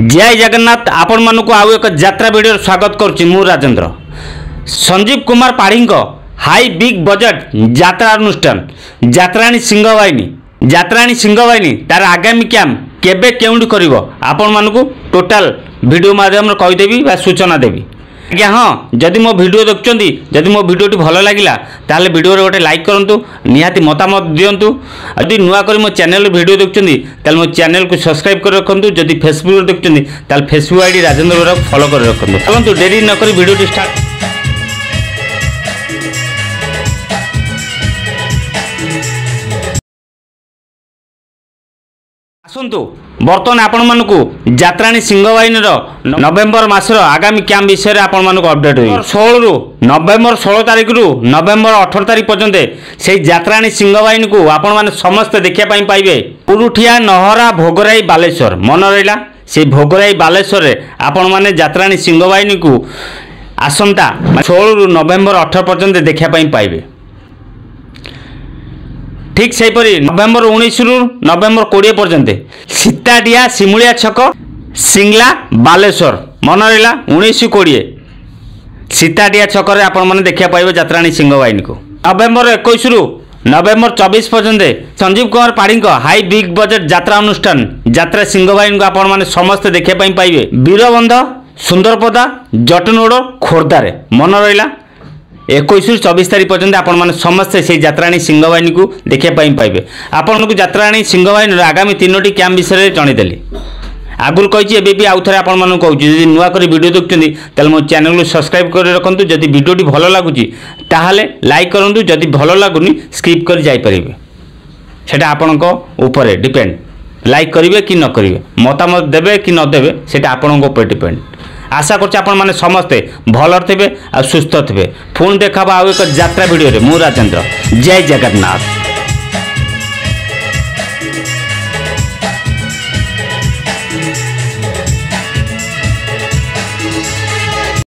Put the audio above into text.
जय जगन्नाथ आपण मानक आउ एक यात्रा वीडियो स्वागत करुच्ची मु राजेंद्र। संजीव कुमार पाढ़ी हाई बिग बजट यात्रा अनुष्ठान यात्राणी सिंहवाहिनी तार आगामी कैंप केबे केउंडी करिवो आपण मानक टोटाल वीडियो माध्यम कहीदेवी सूचना देवी। आज्ञा हाँ, जदि मो वीडियो देखुं जदि मो वीडियोटी भल लगिला ताले वीडियो गोटे लाइक करूँ, निहाती मतामत दिंतु। यदि नुआ कर मो चैनल वीडियो देखुं ताले मो चैनल को सब्सक्राइब कर रखुँ। जदि फेसबुक देखुं ताले फेसबुक आईडी राजेंद्र बेरा फॉलो कर रखुँ। चलतु डेरी नक वीडियो स्टार्ट। आसतु बर्तमान आपण मानकु यात्राणी सिंहवाहिनी नवेम्बर मासर आगामी कैंप विषय आपण मानकु अपडेट होई। 16 रु नवेम्बर 16 तारिख रु नवेम्बर 18 तारिख पर्यंत से यात्राणी सिंहवाहिनी को आपण माने समस्त देखिया पई पाइबे। पुरुठिया नहरा भोगराई बालेश्वर मन रहिला से भोगराई बालेश्वर रे आपण माने यात्राणी सिंहवाहिनी को आसंता 16 रु नवेम्बर 18 पर्यंत देखिया पई पाइबे। ठीक से नवेम्बर 19 रु नवेम्बर 20 पर्यंत सीताडिया सिमुलिया छक सिंगला बालेश्वर मन रहा 19-20 सीताडिया छक आपण मैंने देखा पाइबे यात्राणी सिंहवाहिनी को। नवेम्बर 21 रु नवेम्बर 24 पर्यंत संजीव कुमार पाढ़ी हाई बिग बजट यात्रा अनुष्ठान यात्रा सिंहवाहिनी को आपण मैंने समस्त देखा पाइबे। वीरबंध सुंदरपदा जटनोड़ खोर्धार मन रहा 21 रु 24 तारिख पर्यंत आपण मैंने समस्ते से यात्राणी सिंहवाहिनी को देखा पाइबे। आपण को यात्राणी सिंहवाहिनी आगामी 3टी कैंप विषय जनईदेली। आगुरी कही एवं भी आउ थे आपको कहूँ नुआ कर वीडियो देखुं तेल मो चैनल को सब्सक्राइब कर रखुँ। जदि वीडियोटी भल लगुच ताहले लाइक करूँ, जदि भल लगुनि स्किप कर जापरेंगे। सेटा आपणक ऊपर डिपेंड लाइक करेंगे कि न करेंगे, मतामत देवे कि न देवे सेटा आपणक ऊपर डिपेंड। आशा करछि आपण माने समस्ते भल थे आ सुस्थ थे। पुणी देखा आउ एक यात्रा वीडियो रे मु राजेंद्र। जय जगन्नाथ।